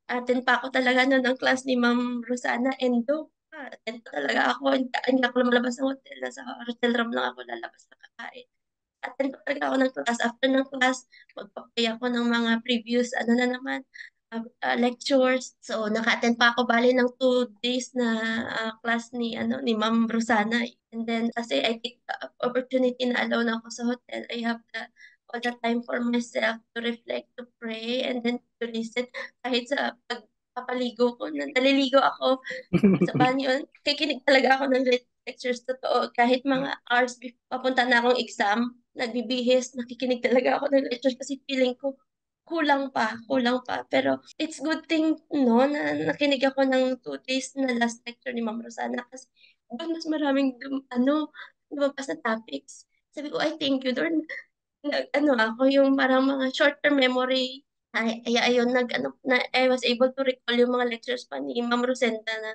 attend pa ako talaga noon ng class ni Ma'am Rosana Endo. Attend pa talaga ako. Hindi ako lumalabas ng hotel. Nasa hotel room lang ako lalabas na kakain. Attend pa talaga ako ng class. After ng class, magpa-play ako ng mga previous, ano na naman, lectures. So, naka-attend pa ako bali ng 2 days na class ni Ma'am Rosana. And then, kasi I take the opportunity na alone ako sa hotel. I have all the time for myself to reflect, to pray, and then to listen. Kahit sa pagpapaligo ko, naliligo ako sa banyo, kikinig talaga ako ng lectures, totoo. Kahit mga hours before papunta na akong exam, nagbibihis, nakikinig talaga ako ng lectures kasi feeling ko kulang pa. Pero it's good thing, no, na nakinig ako ng 2 days na last lecture ni Ma'am Rosana kasi doon mas maraming, lumabas na topics. Sabi ko, ay, thank you, Lord. Ano ako, yung parang mga short-term memory, ay ayun, I was able to recall yung mga lectures pa ni Ma'am Rosenda na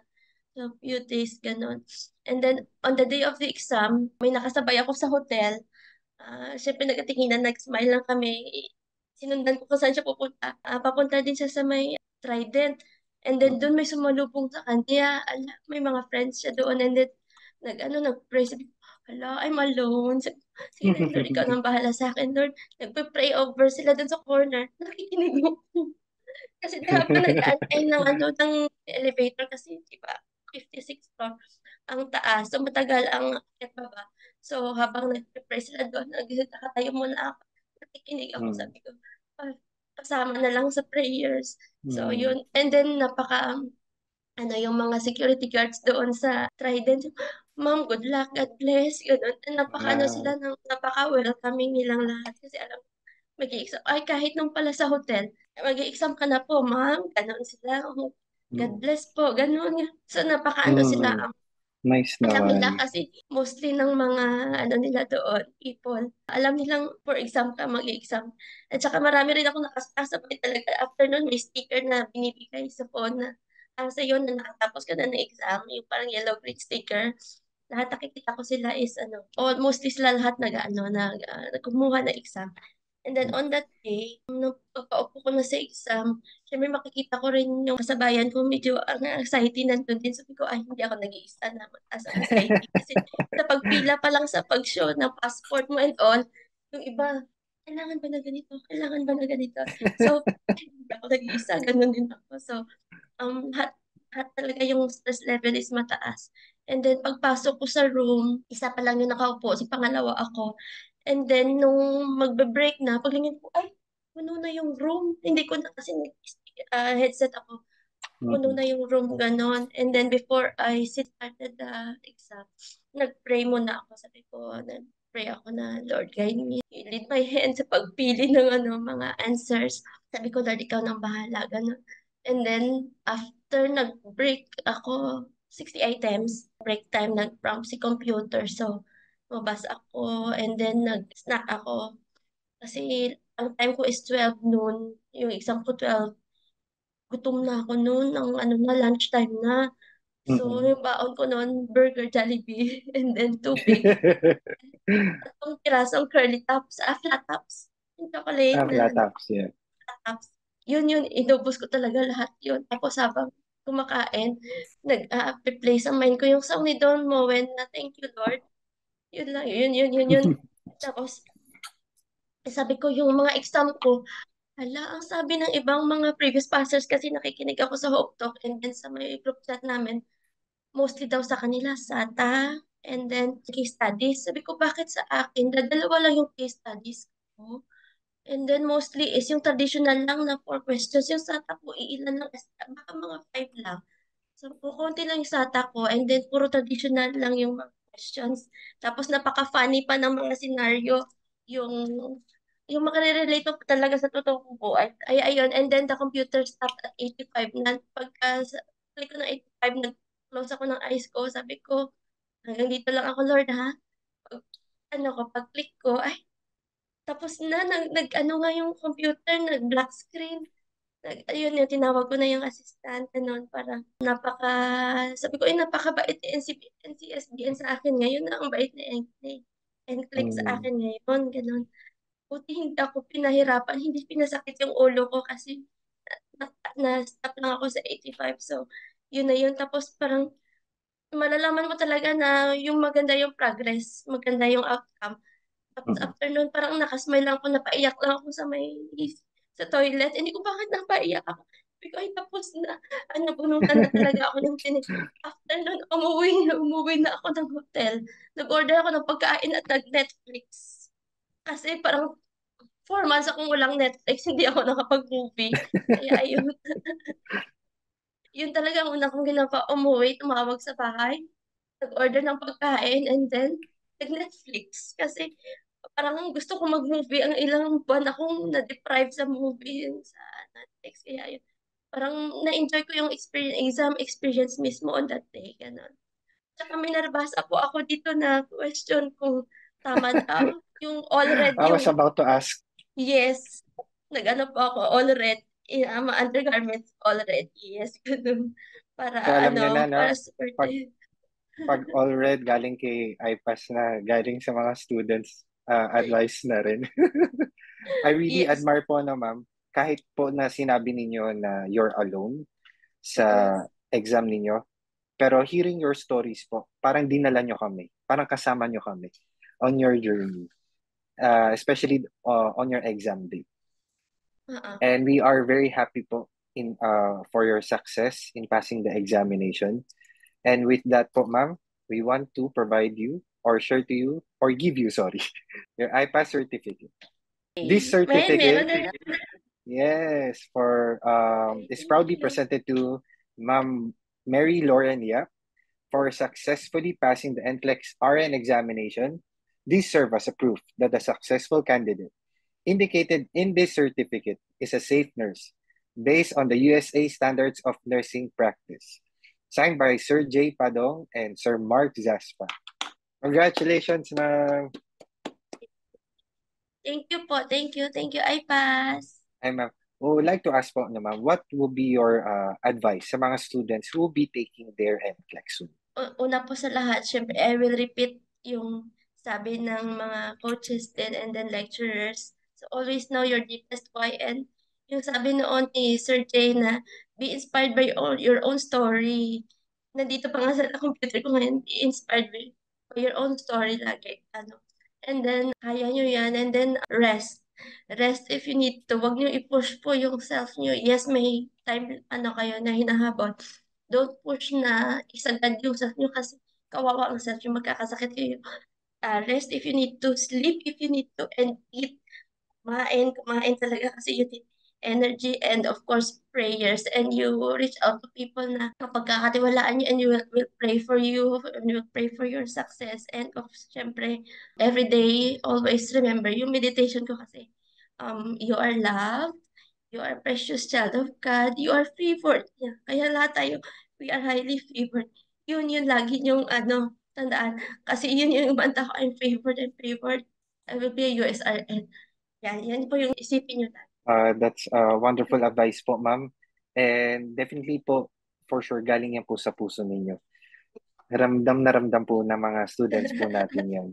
so, few days, ganun. And then, on the day of the exam, may nakasabay ako sa hotel. Siyempre, nagkatinginan, nag-smile lang kami. Sinundan ko kung saan siya pupunta. Papunta din siya sa may Trident. And then, doon may sumalubong sa kanya. Ala, may mga friends siya doon. And then, nag-pray. Sabi ko, ala, I'm alone. Sige na, Lord, ikaw nang bahala sa akin, Lord. Nagpe-pray over sila doon sa corner. Nakikinig mo. Kasi habang nag-aantay ng elevator kasi, di ba, 56th floor ang taas. So, matagal ang akyat baba. So, habang nag-prepare sila doon, nakatayo muna ako. Nakikinig ako, Mm. sabi ko, "Ah, kasama na lang sa prayers." So, Mm. yun. And then, yung mga security guards doon sa Trident, Ma'am, good luck, God bless, ganun. And Ah. napaka-welcoming nilang lahat kasi alam mag-i-exam. Ay, kahit nung pala sa hotel, mag-i-exam ka na po, ma'am. Ganon sila. Oh, God Mm. bless po. Ganon nga. So, napaka-ano sila. Mm. Nice Alam nila naman. kasi mostly ng mga ano nila doon, people. Alam nilang for exam ka, mag-exam. At saka marami rin ako nakasabay talaga. After nun, may sticker na binibigay sa phone na sa'yo na nakatapos ka na ng exam. Yung parang yellow green sticker. Lahat nakikita ko sila is mostly sila lahat kumuha na exam. And then on that day, nung pagkaupo ko na sa exam, syempre makikita ko rin yung kasabayan ko medyo ang anxiety nandun din. Sabi ko, ay, hindi ako nag-iisa na mataas ang anxiety. Kasi sa pagpila pa lang sa pag-show ng passport mo and all, yung iba, kailangan ba na ganito? Kailangan ba na ganito? So, ay, hindi ako nag-iisa. Ganun din ako. So, lahat talaga yung stress level is mataas. And then, pagpasok ko sa room, isa pa lang yung nakaupo, si pangalawa ako. And then, nung magbe-break na, paglingin ko, ay, puno na yung room. Hindi ko na kasi headset ako. Puno Mm. na yung room, ganon. And then, before I started the exam, nag-pray muna ako. Sabi ko, nag-pray ako na, Lord, guide me. Lead my hand sa pagpili ng mga answers. Sabi ko, Lord, ikaw nang bahala, ganon. And then, after nag-break ako, 60 items, break time, nag-prompt si computer. So, mabas ako, and then nag-snack ako. Kasi, ang time ko is 12 noon. Yung exam ko 12. Gutom na ako noon, lunchtime na. So, Mm. yung baon ko noon, burger, Jollibee, and then tubig. Tatlong pirasong curly tops, flat tops. Yung chocolate na Flat tops, yeah. flat tops. Yun, inubos ko talaga lahat yun. Tapos habang kumakain, nag-play sa mind ko yung song ni Don Moen na Thank You Lord. Yun lang, yun. Tapos, sabi ko yung mga exam ko, hala, ang sabi ng ibang mga previous passers kasi nakikinig ako sa Hope Talk and then sa may group chat namin, mostly daw sa kanila, SATA, and then case studies. Sabi ko, bakit sa akin? Dadalawa lang yung case studies ko. And then mostly is yung traditional lang na 4 questions. Yung SATA ko, iilan lang, baka mga 5 lang. So, kukunti lang yung SATA ko and then puro traditional lang yung mga questions. Tapos napaka-funny pa ng mga scenario. Yung yung makarelate ko talaga sa totoong buhay. Ayun. And then the computer stopped at 85 na pagka click ko ng 85, nag-close ako ng eyes ko. Sabi ko, hanggang dito lang ako, Lord, ha? Pag, pag-click ko, ay, tapos na, ano nga yung computer, nag-black screen. Ayun yung tinawag ko na yung assistant noon para sabi ko, napakabait ni NCSBN sa akin ngayon na ang bait ni NCLEX sa Mm. akin ngayon, ganun. Buti hindi ako pinahirapan, hindi pinasakit yung ulo ko kasi na-stop lang ako sa 85. So, yun na yun. Tapos parang malalaman mo talaga na yung maganda yung progress, maganda yung outcome. Tapos Mm. after nun, parang nakasmile lang ako, napaiyak lang ako sa toilet. Hindi ko bakit napaiyak ako. Sabi ko, ay tapos na. Nabunutan na talaga ako ng tinig. After nun, umuwi na ako ng hotel. Nag-order ako ng pagkain at nag-Netflix. Kasi parang 4 months akong walang Netflix, hindi ako nakapag-movie. Kaya ayun, yun talaga ang una kong ginawa, umuwi, tumawag sa bahay, nag-order ng pagkain, and then nag-Netflix. Kasi parang gusto ko mag-movie, ang ilang buwan akong na-deprive sa movie yun sa Netflix. Kaya yun, parang na-enjoy ko yung exam experience mismo on that day. Ganun. Tsaka may nabasa po ako dito na question kung tama daw. Yung all red, I was yung about to ask. yes. Nag-ano po ako, all red. Mga undergarments all red. Yes, ganun. Para So alam niyo na, no? para Pag, supportive. pag all red, galing kay IPAS na, galing sa mga students, advice na rin. I really Yes. admire po na ma'am, kahit po na sinabi ninyo na you're alone sa Yes. exam ninyo, pero hearing your stories po, parang dinala nyo kami, parang kasama nyo kami on your journey, especially on your exam day. Uh-uh. And we are very happy po for your success in passing the examination. And with that po, ma'am, we want to provide you or share to you or give you, sorry, your IPAS certificate. This Meron certificate, na lang. yes, is Thank proudly you. presented to Ma'am Mary Lauren Yap for successfully passing the NCLEX RN examination. These serve as a proof that the successful candidate indicated in this certificate is a safe nurse based on the USA Standards of Nursing Practice. Signed by Sir J. Padong and Sir Mark Zaspa. Congratulations, ma'am. Thank you po. Thank you. Thank you, iPass. Hi, ma'am. We would like to ask po naman, what will be your advice sa mga students who will be taking their NCLEX soon? Una po sa lahat, syempre, I will repeat yung sabi ng mga coaches din and then lecturers. So, always know your deepest why. And yung sabi noon ni Sir Jay na be inspired by your own story. Nandito pa nga sa computer ko ngayon, be inspired by your own story lagi. And then, kaya nyo yan. And then, rest. Rest if you need to. Huwag nyo i-push po yung self nyo. Yes, may time kayo na hinahabol. Don't push na isagad yung self nyo kasi kawawa ang self nyo, magkakasakit kayo. Rest if you need to, sleep if you need to, and eat. Kumain talaga kasi you need energy and of course prayers, and you reach out to people na kapagkakatiwalaan nyo, and you will pray for you and will pray for your success. And of syempre every day always remember yung meditation ko kasi you are loved, you are precious child of God, you are favored. Yeah. Kaya lahat tayo, we are highly favored. Yun lagi yung tandaan. Kasi yun yung banta ko, I'm favored. I will be a USRN. Yan po yung isipin nyo tayo. That's wonderful advice po, ma'am. And definitely po, for sure, galing yan po sa puso ninyo. Ramdam na ramdam po ng mga students po natin yan.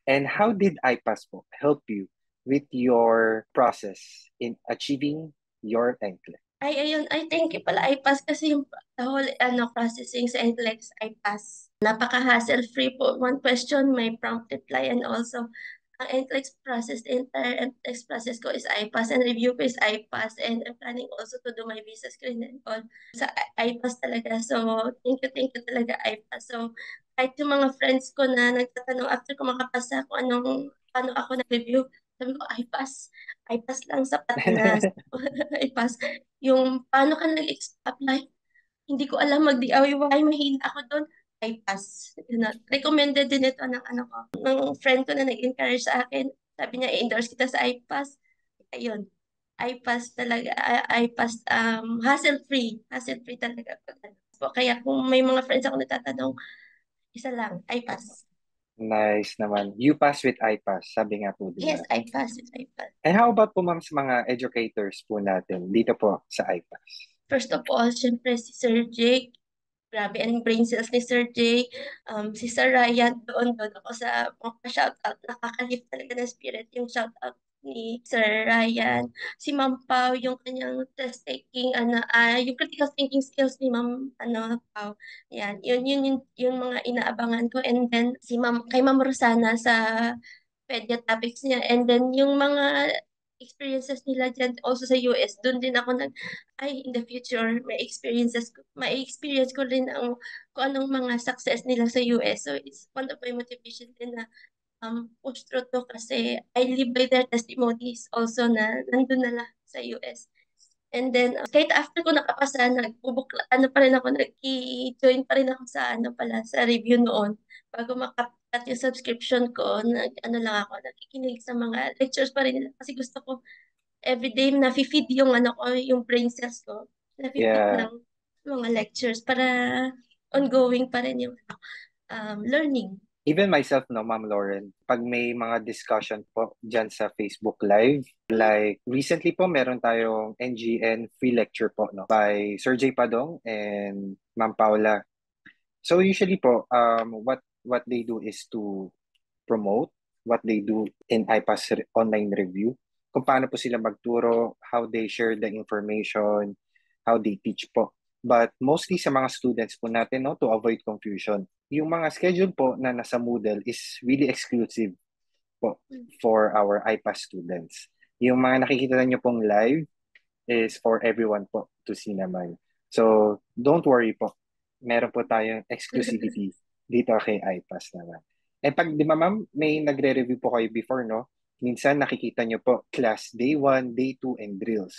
And how did IPAS po help you with your process in achieving your NCLEX? Ayun. Thank you pala, iPass kasi yung the whole processing sa NCLEX, iPass. Napaka-hassle-free po. One question, may prompt reply, and also ang NCLEX process, the entire NCLEX process ko is iPass, and review ko is iPass, and I'm planning also to do my visa screen and all sa iPass talaga. So, thank you talaga iPass. So, kahit yung mga friends ko na nagtatanong after ko makapasa kung paano ako nag-review, sabi ko, iPass. iPass lang sapat na. iPass. Yung paano ka nag-apply, hindi ko alam mag-DIY, mahina ako doon. I pass. Recommended din ito ng ng friend ko na nag-encourage sa akin. sabi niya, i-endorse kita sa iPass. Ayun, iPass talaga, iPass, hassle-free talaga. Kaya kung may mga friends ako natatanong, isa lang, iPass. Nice naman. You pass with I-pass, sabi nga po, di ba? Yes, iPass is iPass. And how about po ma'am sa mga educators po natin dito po sa I-pass? First of all, syempre si Sir Jake. Grabe ang brain cells ni Sir Jake. Si Sir Ryan, doon ako sa mga shoutout. Nakaka-lift talaga ng spirit yung shoutout ni Sir Ryan. Si Ma'am Pao, yung kanyang test taking, yung critical thinking skills ni Ma'am, Pao. Yan, yung mga inaabangan ko. And then, kay Ma'am Rosana sa pedia topics niya. And then, yung mga experiences nila dyan also sa US, doon din ako in the future, may experience ko rin kung anong mga success nila sa US. So, it's one of my motivation din na push through to kasi I live by their testimonies also na nandun na lang sa US. And then, kahit after ko nakapasa, pa rin ako, nag-join pa rin ako sa, sa review noon. Bago makakat yung subscription ko, lang ako, nakikinig sa mga lectures pa rin nila. Kasi gusto ko, everyday na-feed yung, yung brain cells ko. Na-feed Yeah. ng mga lectures para ongoing pa rin yung, learning. Even myself, no, Ma'am Lauren, pag may mga discussion po dyan sa Facebook Live, like recently po, meron tayong NGN free lecture po, no, by Sir J. Padong and Ma'am Paula. So usually po, what they do is to promote what they do in iPass online review, kung paano po sila magturo, how they share the information, how they teach po. But mostly sa mga students po natin, no, to avoid confusion, yung mga schedule po na nasa Moodle is really exclusive po for our iPass students. Yung mga nakikita nyo pong live is for everyone po to see naman. So, don't worry po. Meron po tayong exclusivity dito kay iPass naman. And pag, di ba ma'am, may nagre-review po kayo before, no? Minsan nakikita nyo po class day 1, day 2, and drills.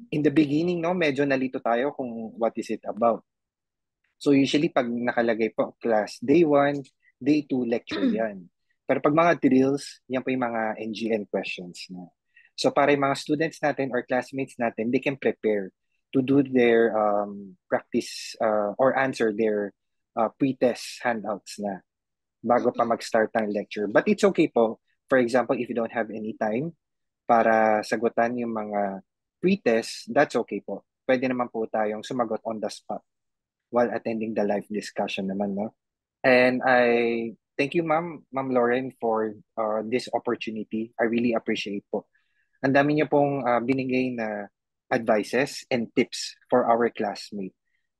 In the beginning, no, medyo nalito tayo kung what is it about. So usually pag nakalagay po class day 1, day 2, lecture yan. Pero pag mga drills, yan po yung mga NGN questions na. So para yung mga students natin or classmates natin, they can prepare to do their practice or answer their pre-test handouts na bago pa mag-start ng lecture. But it's okay po. For example, if you don't have any time para sagutan yung mga pre-test, that's okay po. Pwede naman po tayong sumagot on the spot while attending the live discussion naman, no? And I thank you, Ma'am Lauren, for this opportunity. I really appreciate po. Ang dami niyo pong binigay na advices and tips for our classmate.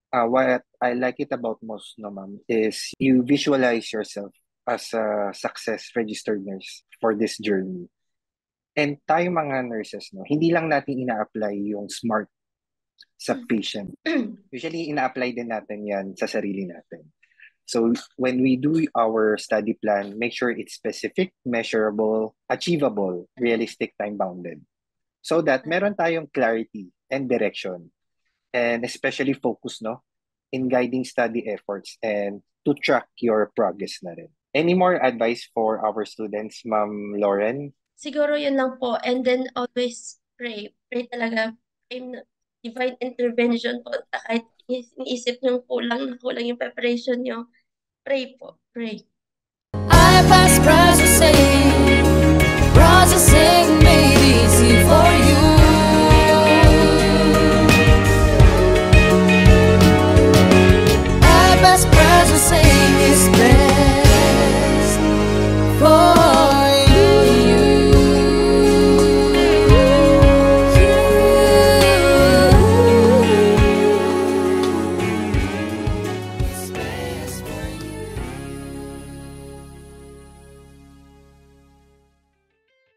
What I like it about most, no, ma'am, is you visualize yourself as a success registered nurse for this journey. And tayo mga nurses, no, hindi lang natin ina-apply yung SMART sa patient. Usually, ina-apply din natin yan sa sarili natin. So, when we do our study plan, make sure it's specific, measurable, achievable, realistic, time-bounded. So that meron tayong clarity and direction. And especially focus, no, in guiding study efforts and to track your progress na rin. Any more advice for our students, Ma'am Lauren? Siguro yun lang po. And then always pray. Pray talaga. Pray divine intervention po. Kahit iniisip nyo kulang yung preparation nyo, pray po. Pray. I pass processing.